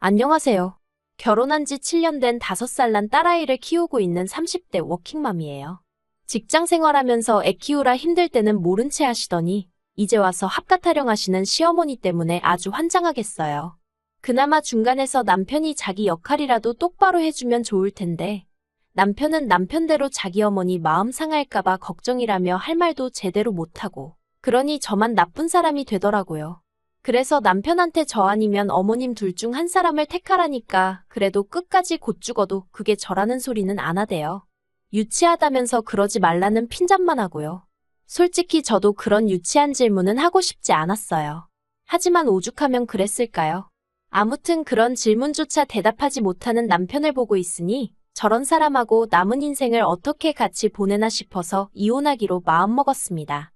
안녕하세요. 결혼한 지 7년 된 5살 난 딸아이를 키우고 있는 30대 워킹맘이에요. 직장 생활하면서 애 키우라 힘들 때는 모른 채 하시더니 이제 와서 합가 타령하시는 시어머니 때문에 아주 환장하겠어요. 그나마 중간에서 남편이 자기 역할이라도 똑바로 해주면 좋을 텐데 남편은 남편대로 자기 어머니 마음 상할까봐 걱정이라며 할 말도 제대로 못하고 그러니 저만 나쁜 사람이 되더라고요. 그래서 남편한테 저 아니면 어머님 둘 중 한 사람을 택하라니까 그래도 끝까지 곧 죽어도 그게 저라는 소리는 안 하대요. 유치하다면서 그러지 말라는 핀잔만 하고요. 솔직히 저도 그런 유치한 질문은 하고 싶지 않았어요. 하지만 오죽하면 그랬을까요? 아무튼 그런 질문조차 대답하지 못하는 남편을 보고 있으니 저런 사람하고 남은 인생을 어떻게 같이 보내나 싶어서 이혼하기로 마음먹었습니다.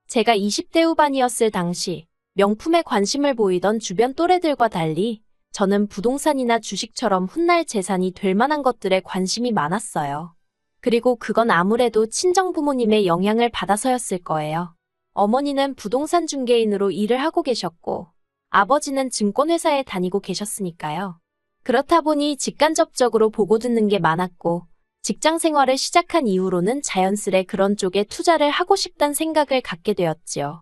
제가 20대 후반이었을 당시 명품에 관심을 보이던 주변 또래들과 달리 저는 부동산이나 주식처럼 훗날 재산이 될 만한 것들에 관심이 많았어요. 그리고 그건 아무래도 친정부모님의 영향을 받아서였을 거예요. 어머니는 부동산 중개인으로 일을 하고 계셨고 아버지는 증권회사에 다니고 계셨으니까요. 그렇다 보니 직간접적으로 보고 듣는 게 많았고 직장 생활을 시작한 이후로는 자연스레 그런 쪽에 투자를 하고 싶단 생각을 갖게 되었지요.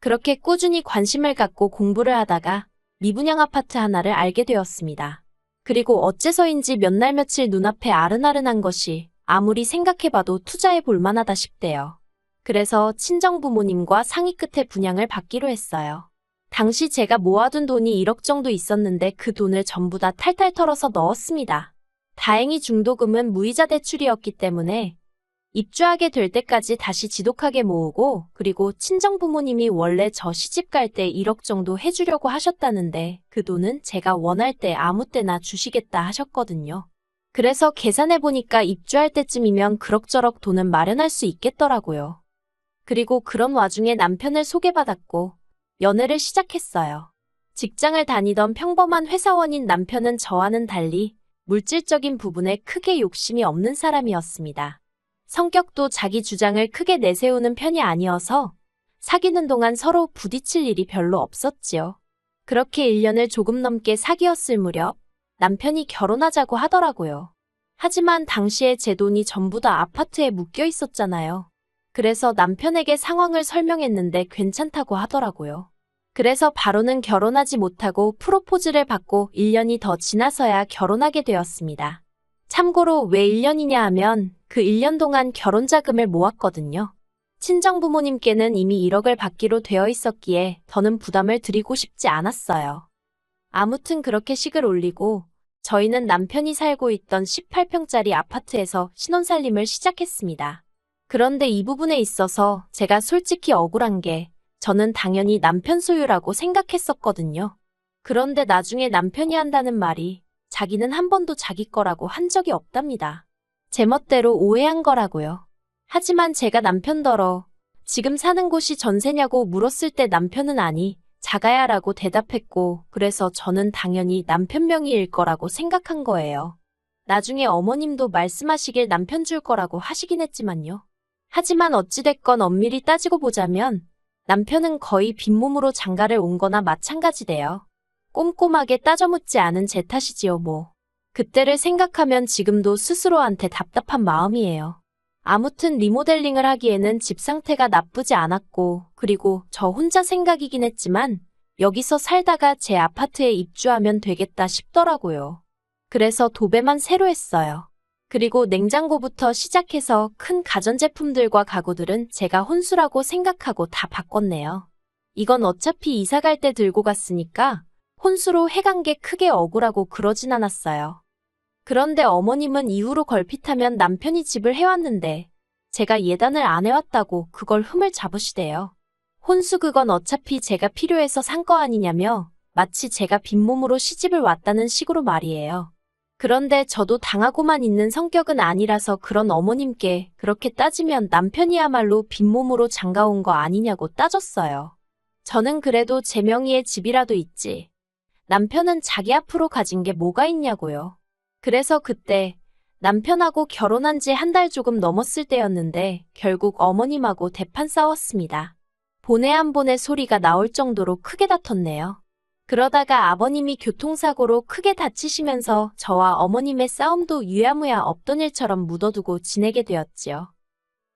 그렇게 꾸준히 관심을 갖고 공부를 하다가 미분양 아파트 하나를 알게 되었습니다. 그리고 어째서인지 몇 날 며칠 눈앞에 아른아른한 것이 아무리 생각해봐도 투자해 볼 만하다 싶대요. 그래서 친정부모님과 상의 끝에 분양을 받기로 했어요. 당시 제가 모아둔 돈이 1억 정도 있었는데 그 돈을 전부 다 탈탈 털어서 넣었습니다. 다행히 중도금은 무이자 대출이었기 때문에 입주하게 될 때까지 다시 지독하게 모으고 그리고 친정부모님이 원래 저 시집갈 때 1억 정도 해주려고 하셨다는데 그 돈은 제가 원할 때 아무 때나 주시겠다 하셨거든요. 그래서 계산해보니까 입주할 때쯤이면 그럭저럭 돈은 마련할 수 있겠더라고요. 그리고 그런 와중에 남편을 소개받았고 연애를 시작했어요. 직장을 다니던 평범한 회사원인 남편은 저와는 달리 물질적인 부분에 크게 욕심이 없는 사람이었습니다. 성격도 자기 주장을 크게 내세우는 편이 아니어서 사귀는 동안 서로 부딪힐 일이 별로 없었지요. 그렇게 1년을 조금 넘게 사귀었을 무렵 남편이 결혼하자고 하더라고요. 하지만 당시에 제 돈이 전부 다 아파트에 묶여 있었잖아요. 그래서 남편에게 상황을 설명했는데 괜찮다고 하더라고요. 그래서 바로는 결혼하지 못하고 프로포즈를 받고 1년이 더 지나서야 결혼하게 되었습니다. 참고로 왜 1년이냐 하면 그 1년 동안 결혼 자금을 모았거든요. 친정부모님께는 이미 1억을 받기로 되어 있었기에 더는 부담을 드리고 싶지 않았어요. 아무튼 그렇게 식을 올리고 저희는 남편이 살고 있던 18평짜리 아파트에서 신혼살림을 시작했습니다. 그런데 이 부분에 있어서 제가 솔직히 억울한 게 저는 당연히 남편 소유라고 생각했었거든요. 그런데 나중에 남편이 한다는 말이 자기는 한 번도 자기 거라고 한 적이 없답니다. 제멋대로 오해한 거라고요. 하지만 제가 남편더러 지금 사는 곳이 전세냐고 물었을 때 남편은 아니, 자가야라고 대답했고 그래서 저는 당연히 남편 명의일 거라고 생각한 거예요. 나중에 어머님도 말씀하시길 남편 줄 거라고 하시긴 했지만요. 하지만 어찌됐건 엄밀히 따지고 보자면 남편은 거의 빈몸으로 장가를 온 거나 마찬가지대요. 꼼꼼하게 따져 묻지 않은 제 탓이지요 뭐. 그때를 생각하면 지금도 스스로한테 답답한 마음이에요. 아무튼 리모델링을 하기에는 집 상태가 나쁘지 않았고 그리고 저 혼자 생각이긴 했지만 여기서 살다가 제 아파트에 입주하면 되겠다 싶더라고요. 그래서 도배만 새로 했어요. 그리고 냉장고부터 시작해서 큰 가전제품들과 가구들은 제가 혼수라고 생각하고 다 바꿨네요. 이건 어차피 이사 갈 때 들고 갔으니까 혼수로 해간 게 크게 억울하고 그러진 않았어요. 그런데 어머님은 이후로 걸핏하면 남편이 집을 해왔는데 제가 예단을 안 해왔다고 그걸 흠을 잡으시대요. 혼수 그건 어차피 제가 필요해서 산 거 아니냐며 마치 제가 빈몸으로 시집을 왔다는 식으로 말이에요. 그런데 저도 당하고만 있는 성격은 아니라서 그런 어머님께 그렇게 따지면 남편이야말로 빈몸으로 장가온 거 아니냐고 따졌어요. 저는 그래도 제 명의의 집이라도 있지. 남편은 자기 앞으로 가진 게 뭐가 있냐고요. 그래서 그때 남편하고 결혼한 지 한 달 조금 넘었을 때였는데 결국 어머님하고 대판 싸웠습니다. 보내 안 보내 소리가 나올 정도로 크게 다퉜네요. 그러다가 아버님이 교통사고로 크게 다치시면서 저와 어머님의 싸움도 유야무야 없던 일처럼 묻어두고 지내게 되었지요.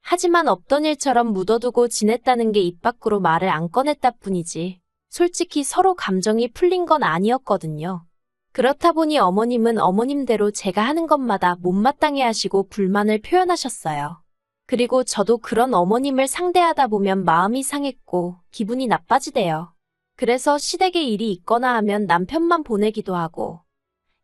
하지만 없던 일처럼 묻어두고 지냈다는 게 입 밖으로 말을 안 꺼냈다 뿐이지 솔직히 서로 감정이 풀린 건 아니었거든요. 그렇다 보니 어머님은 어머님대로 제가 하는 것마다 못마땅해 하시고 불만을 표현하셨어요. 그리고 저도 그런 어머님을 상대하다 보면 마음이 상했고 기분이 나빠지대요. 그래서 시댁에 일이 있거나 하면 남편만 보내기도 하고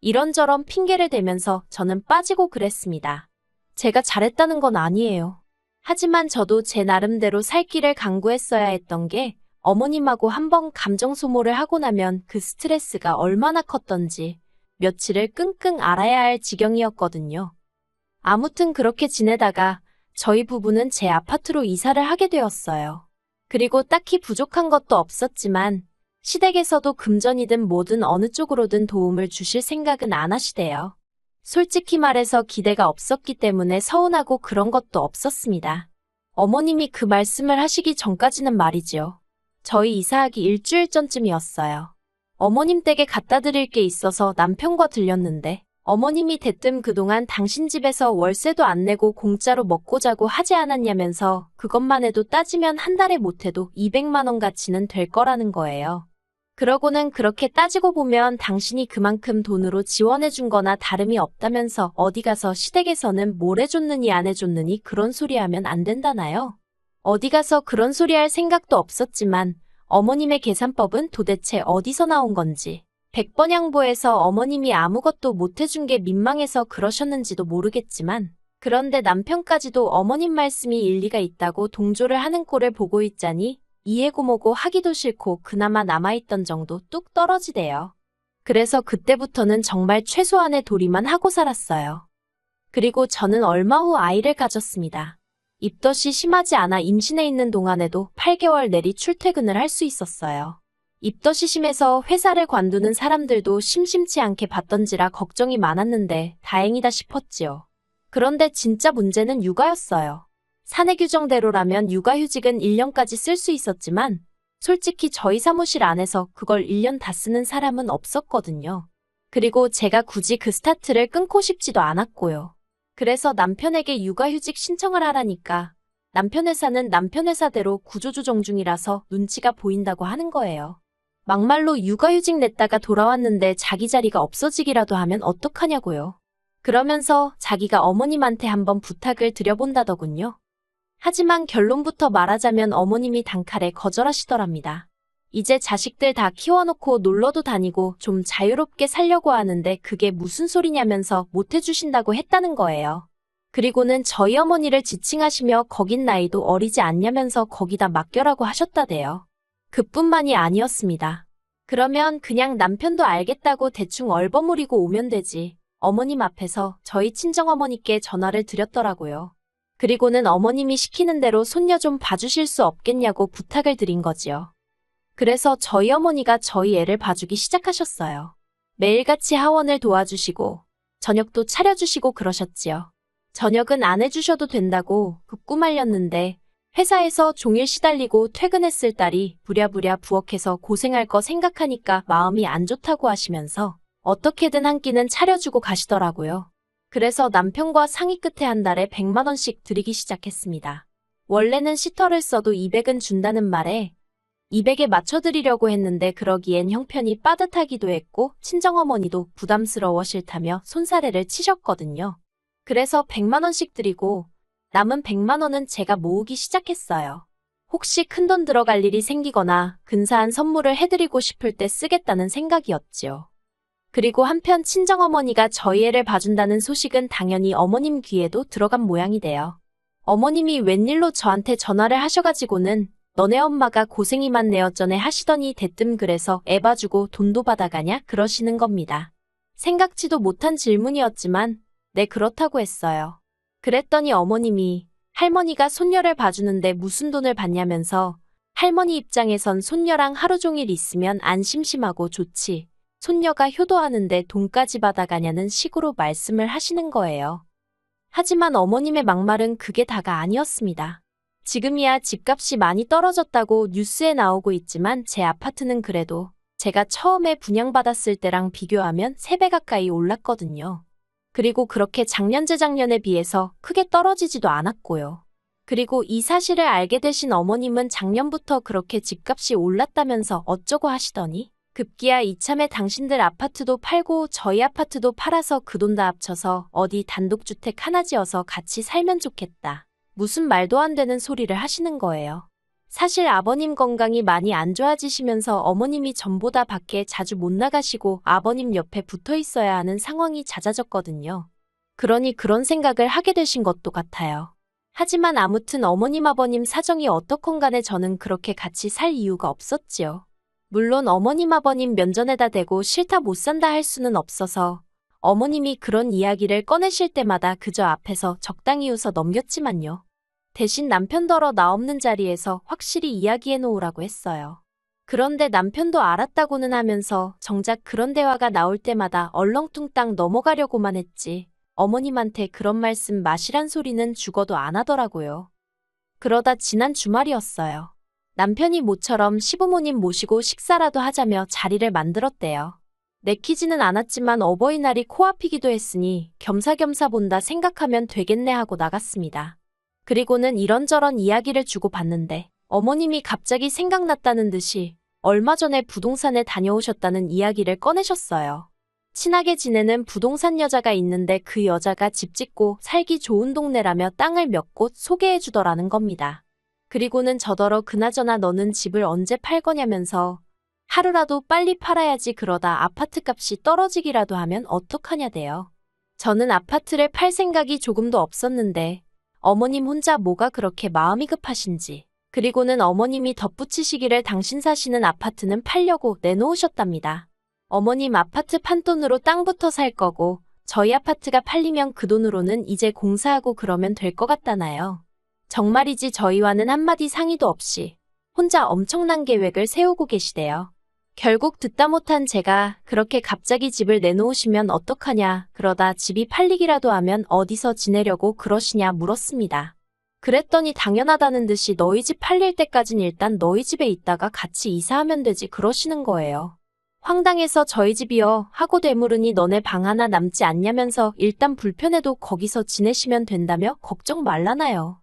이런저런 핑계를 대면서 저는 빠지고 그랬습니다. 제가 잘했다는 건 아니에요. 하지만 저도 제 나름대로 살 길을 강구했어야 했던 게 어머님하고 한번 감정 소모를 하고 나면 그 스트레스가 얼마나 컸던지 며칠을 끙끙 앓아야 할 지경이었거든요. 아무튼 그렇게 지내다가 저희 부부는 제 아파트로 이사를 하게 되었어요. 그리고 딱히 부족한 것도 없었지만 시댁에서도 금전이든 뭐든 어느 쪽으로든 도움을 주실 생각은 안 하시대요. 솔직히 말해서 기대가 없었기 때문에 서운하고 그런 것도 없었습니다. 어머님이 그 말씀을 하시기 전까지는 말이지요. 저희 이사하기 일주일 전쯤이었어요. 어머님 댁에 갖다 드릴 게 있어서 남편과 들렸는데 어머님이 대뜸 그동안 당신 집에서 월세도 안 내고 공짜로 먹고 자고 하지 않았냐면서 그것만 해도 따지면 한 달에 못해도 200만 원 가치는 될 거라는 거예요. 그러고는 그렇게 따지고 보면 당신이 그만큼 돈으로 지원해 준 거나 다름이 없다면서 어디 가서 시댁에서는 뭘 해줬느니 안 해줬느니 그런 소리 하면 안 된다나요? 어디 가서 그런 소리 할 생각도 없었지만 어머님의 계산법은 도대체 어디서 나온 건지 100번 양보해서 어머님이 아무것도 못 해준 게 민망해서 그러셨는지도 모르겠지만 그런데 남편까지도 어머님 말씀이 일리가 있다고 동조를 하는 꼴을 보고 있자니 이해고 뭐고 하기도 싫고 그나마 남아있던 정도 뚝 떨어지대요. 그래서 그때부터는 정말 최소한의 도리만 하고 살았어요. 그리고 저는 얼마 후 아이를 가졌습니다. 입덧이 심하지 않아 임신해 있는 동안에도 8개월 내리 출퇴근을 할 수 있었어요. 입덧이 심해서 회사를 관두는 사람들도 심심치 않게 봤던지라 걱정이 많았는데 다행이다 싶었지요. 그런데 진짜 문제는 육아였어요. 사내 규정대로라면 육아휴직은 1년까지 쓸 수 있었지만 솔직히 저희 사무실 안에서 그걸 1년 다 쓰는 사람은 없었거든요. 그리고 제가 굳이 그 스타트를 끊고 싶지도 않았고요. 그래서 남편에게 육아휴직 신청을 하라니까 남편 회사는 남편 회사대로 구조조정 중이라서 눈치가 보인다고 하는 거예요. 막말로 육아휴직 냈다가 돌아왔는데 자기 자리가 없어지기라도 하면 어떡하냐고요. 그러면서 자기가 어머님한테 한번 부탁을 드려본다더군요. 하지만 결론부터 말하자면 어머님이 단칼에 거절하시더랍니다. 이제 자식들 다 키워놓고 놀러도 다니고 좀 자유롭게 살려고 하는데 그게 무슨 소리냐면서 못해주신다고 했다는 거예요. 그리고는 저희 어머니를 지칭하시며 거긴 나이도 어리지 않냐면서 거기다 맡겨라고 하셨다대요. 그뿐만이 아니었습니다. 그러면 그냥 남편도 알겠다고 대충 얼버무리고 오면 되지. 어머님 앞에서 저희 친정어머니께 전화를 드렸더라고요. 그리고는 어머님이 시키는 대로 손녀 좀 봐주실 수 없겠냐고 부탁을 드린 거지요. 그래서 저희 어머니가 저희 애를 봐주기 시작하셨어요. 매일같이 하원을 도와주시고 저녁도 차려주시고 그러셨지요. 저녁은 안 해주셔도 된다고 극구 말렸는데 회사에서 종일 시달리고 퇴근했을 딸이 부랴부랴 부엌에서 고생할 거 생각하니까 마음이 안 좋다고 하시면서 어떻게든 한 끼는 차려주고 가시더라고요. 그래서 남편과 상의 끝에 한 달에 100만 원씩 드리기 시작했습니다. 원래는 시터를 써도 200은 준다는 말에 200에 맞춰드리려고 했는데 그러기엔 형편이 빠듯하기도 했고 친정어머니도 부담스러워 싫다며 손사래를 치셨거든요. 그래서 100만 원씩 드리고 남은 100만 원은 제가 모으기 시작했어요. 혹시 큰돈 들어갈 일이 생기거나 근사한 선물을 해드리고 싶을 때 쓰겠다는 생각이었지요. 그리고 한편 친정어머니가 저희 애를 봐준다는 소식은 당연히 어머님 귀에도 들어간 모양이 돼요. 어머님이 웬일로 저한테 전화를 하셔가지고는 너네 엄마가 고생이 많네 어쩌네 하시더니 대뜸 그래서 애 봐주고 돈도 받아가냐 그러시는 겁니다. 생각지도 못한 질문이었지만 네 그렇다고 했어요. 그랬더니 어머님이 할머니가 손녀를 봐주는데 무슨 돈을 받냐면서 할머니 입장에선 손녀랑 하루 종일 있으면 안 심심하고 좋지. 손녀가 효도하는데 돈까지 받아가냐는 식으로 말씀을 하시는 거예요. 하지만 어머님의 막말은 그게 다가 아니었습니다. 지금이야 집값이 많이 떨어졌다고 뉴스에 나오고 있지만 제 아파트는 그래도 제가 처음에 분양받았을 때랑 비교하면 3배 가까이 올랐거든요. 그리고 그렇게 작년 재작년에 비해서 크게 떨어지지도 않았고요. 그리고 이 사실을 알게 되신 어머님은 작년부터 그렇게 집값이 올랐다면서 어쩌고 하시더니 급기야 이참에 당신들 아파트도 팔고 저희 아파트도 팔아서 그 돈 다 합쳐서 어디 단독주택 하나 지어서 같이 살면 좋겠다. 무슨 말도 안 되는 소리를 하시는 거예요. 사실 아버님 건강이 많이 안 좋아지시면서 어머님이 전보다 밖에 자주 못 나가시고 아버님 옆에 붙어 있어야 하는 상황이 잦아졌거든요. 그러니 그런 생각을 하게 되신 것도 같아요. 하지만 아무튼 어머님 아버님 사정이 어떻건 간에 저는 그렇게 같이 살 이유가 없었지요. 물론 어머님 아버님 면전에다 대고 싫다 못 산다 할 수는 없어서 어머님이 그런 이야기를 꺼내실 때마다 그저 앞에서 적당히 웃어 넘겼지만요. 대신 남편더러 나 없는 자리에서 확실히 이야기해 놓으라고 했어요. 그런데 남편도 알았다고는 하면서 정작 그런 대화가 나올 때마다 얼렁뚱땅 넘어가려고만 했지 어머님한테 그런 말씀 마시란 소리는 죽어도 안 하더라고요. 그러다 지난 주말이었어요. 남편이 모처럼 시부모님 모시고 식사라도 하자며 자리를 만들었대요. 내키지는 않았지만 어버이날이 코앞이기도 했으니 겸사겸사 본다 생각하면 되겠네 하고 나갔습니다. 그리고는 이런저런 이야기를 주고받는데 어머님이 갑자기 생각났다는 듯이 얼마 전에 부동산에 다녀오셨다는 이야기를 꺼내셨어요. 친하게 지내는 부동산 여자가 있는데 그 여자가 집 짓고 살기 좋은 동네라며 땅을 몇 곳 소개해 주더라는 겁니다. 그리고는 저더러 그나저나 너는 집을 언제 팔 거냐면서 하루라도 빨리 팔아야지 그러다 아파트 값이 떨어지기라도 하면 어떡하냐대요. 저는 아파트를 팔 생각이 조금도 없었는데 어머님 혼자 뭐가 그렇게 마음이 급하신지 그리고는 어머님이 덧붙이시기를 당신 사시는 아파트는 팔려고 내놓으셨답니다. 어머님 아파트 판돈으로 땅부터 살 거고 저희 아파트가 팔리면 그 돈으로는 이제 공사하고 그러면 될 것 같다나요. 정말이지 저희와는 한마디 상의도 없이 혼자 엄청난 계획을 세우고 계시대요. 결국 듣다 못한 제가 그렇게 갑자기 집을 내놓으시면 어떡하냐 그러다 집이 팔리기라도 하면 어디서 지내려고 그러시냐 물었습니다. 그랬더니 당연하다는 듯이 너희 집 팔릴 때까진 일단 너희 집에 있다가 같이 이사하면 되지 그러시는 거예요. 황당해서 저희 집이요 하고 되물으니 너네 방 하나 남지 않냐면서 일단 불편해도 거기서 지내시면 된다며 걱정 말라나요.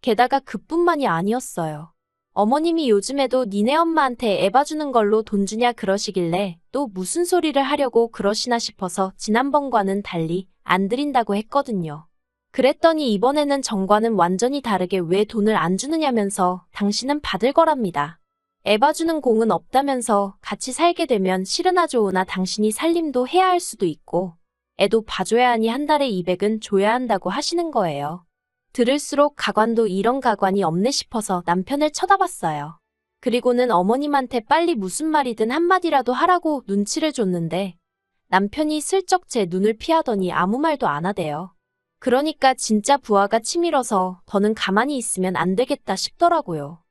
게다가 그뿐만이 아니었어요. 어머님이 요즘에도 니네 엄마한테 애 봐주는 걸로 돈 주냐 그러시길래 또 무슨 소리를 하려고 그러시나 싶어서 지난번과는 달리 안 드린다고 했거든요. 그랬더니 이번에는 전과는 완전히 다르게 왜 돈을 안 주느냐면서 당신은 받을 거랍니다. 애 봐주는 공은 없다면서 같이 살게 되면 싫으나 좋으나 당신이 살림도 해야 할 수도 있고 애도 봐줘야 하니 한 달에 200은 줘야 한다고 하시는 거예요. 들을수록 가관도 이런 가관이 없네 싶어서 남편을 쳐다봤어요. 그리고는 어머님한테 빨리 무슨 말이든 한마디라도 하라고 눈치를 줬는데 남편이 슬쩍 제 눈을 피하더니 아무 말도 안 하대요. 그러니까 진짜 부하가 치밀어서 더는 가만히 있으면 안 되겠다 싶더라고요.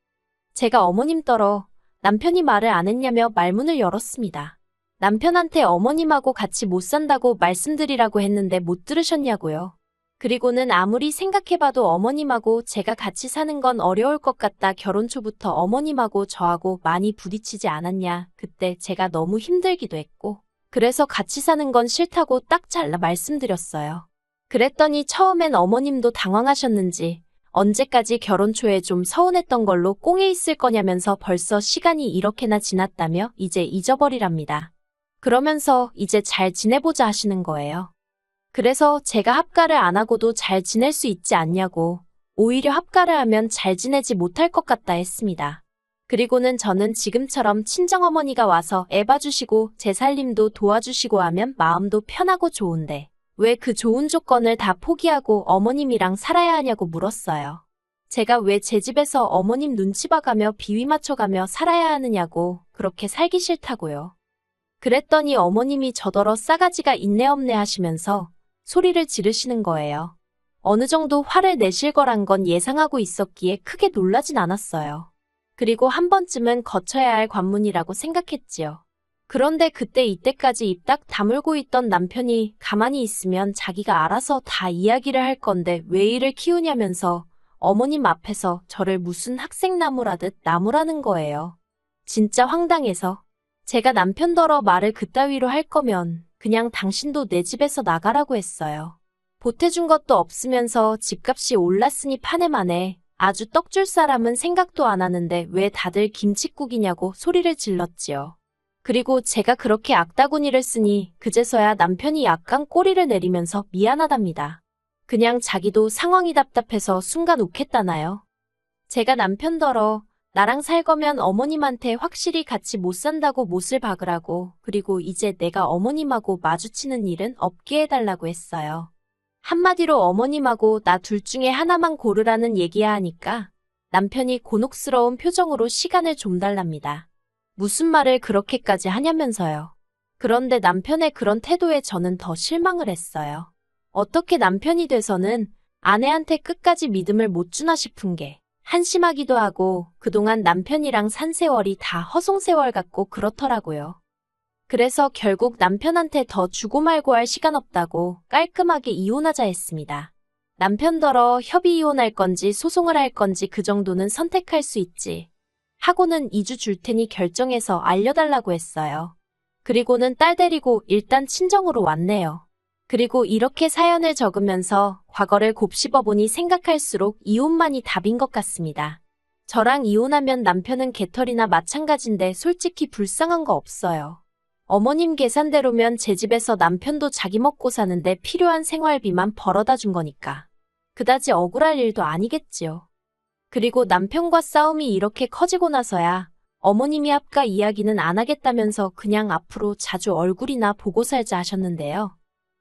제가 어머님 떨어 남편이 말을 안 했냐며 말문을 열었습니다. 남편한테 어머님하고 같이 못 산다고 말씀드리라고 했는데 못 들으셨냐고요. 그리고는 아무리 생각해봐도 어머님하고 제가 같이 사는 건 어려울 것 같다. 결혼 초부터 어머님하고 저하고 많이 부딪히지 않았냐. 그때 제가 너무 힘들기도 했고 그래서 같이 사는 건 싫다고 딱 잘라 말씀드렸어요. 그랬더니 처음엔 어머님도 당황하셨는지 언제까지 결혼 초에 좀 서운했던 걸로 꽁에 있을 거냐면서 벌써 시간이 이렇게나 지났다며 이제 잊어버리랍니다. 그러면서 이제 잘 지내보자 하시는 거예요. 그래서 제가 합가를 안 하고도 잘 지낼 수 있지 않냐고 오히려 합가를 하면 잘 지내지 못할 것 같다 했습니다. 그리고는 저는 지금처럼 친정어머니가 와서 애 봐주시고 제 살림도 도와주시고 하면 마음도 편하고 좋은데 왜 그 좋은 조건을 다 포기하고 어머님이랑 살아야 하냐고 물었어요. 제가 왜 제 집에서 어머님 눈치 봐가며 비위 맞춰가며 살아야 하느냐고 그렇게 살기 싫다고요. 그랬더니 어머님이 저더러 싸가지가 있네 없네 하시면서 소리를 지르시는 거예요. 어느 정도 화를 내실 거란 건 예상하고 있었기에 크게 놀라진 않았어요. 그리고 한 번쯤은 거쳐야 할 관문이라고 생각했지요. 그런데 그때 이때까지 입 딱 다물고 있던 남편이 가만히 있으면 자기가 알아서 다 이야기를 할 건데 왜 이를 키우냐면서 어머님 앞에서 저를 무슨 학생나무라듯 나무라는 거예요. 진짜 황당해서 제가 남편더러 말을 그따위로 할 거면 그냥 당신도 내 집에서 나가라고 했어요. 보태준 것도 없으면서 집값이 올랐으니 파내만해. 아주 떡줄 사람은 생각도 안 하는데 왜 다들 김칫국이냐고 소리를 질렀지요. 그리고 제가 그렇게 악다구니를 쓰니 그제서야 남편이 약간 꼬리를 내리면서 미안하답니다. 그냥 자기도 상황이 답답해서 순간 욱했다나요. 제가 남편더러 나랑 살 거면 어머님한테 확실히 같이 못 산다고 못을 박으라고, 그리고 이제 내가 어머님하고 마주치는 일은 없게 해달라고 했어요. 한마디로 어머님하고 나 둘 중에 하나만 고르라는 얘기야 하니까 남편이 곤혹스러운 표정으로 시간을 좀 달랍니다. 무슨 말을 그렇게까지 하냐면서요. 그런데 남편의 그런 태도에 저는 더 실망을 했어요. 어떻게 남편이 돼서는 아내한테 끝까지 믿음을 못 주나 싶은 게 한심하기도 하고, 그동안 남편이랑 산 세월이 다 허송세월 같고 그렇더라고요. 그래서 결국 남편한테 더 주고 말고 할 시간 없다고 깔끔하게 이혼하자 했습니다. 남편더러 협의 이혼할 건지 소송을 할 건지 그 정도는 선택할 수 있지 하고는 2주 줄 테니 결정해서 알려달라고 했어요. 그리고는 딸 데리고 일단 친정으로 왔네요. 그리고 이렇게 사연을 적으면서 과거를 곱씹어보니 생각할수록 이혼만이 답인 것 같습니다. 저랑 이혼하면 남편은 개털이나 마찬가지인데 솔직히 불쌍한 거 없어요. 어머님 계산대로면 제 집에서 남편도 자기 먹고 사는데 필요한 생활비만 벌어다 준 거니까 그다지 억울할 일도 아니겠지요. 그리고 남편과 싸움이 이렇게 커지고 나서야 어머님이 아까 이야기는 안 하겠다면서 그냥 앞으로 자주 얼굴이나 보고 살자 하셨는데요.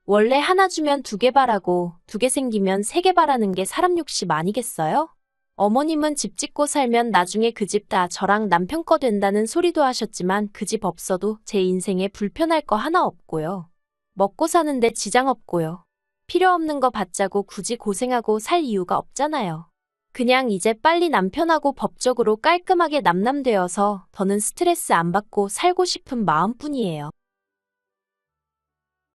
원래 하나 주면 2개 바라고 2개 생기면 3개 바라는 게 사람 욕심 아니겠어요? 어머님은 집 짓고 살면 나중에 그 집 다 저랑 남편 거 된다는 소리도 하셨지만 그 집 없어도 제 인생에 불편할 거 하나 없고요. 먹고 사는데 지장 없고요. 필요 없는 거 받자고 굳이 고생하고 살 이유가 없잖아요. 그냥 이제 빨리 남편하고 법적으로 깔끔하게 남남되어서 더는 스트레스 안 받고 살고 싶은 마음뿐이에요.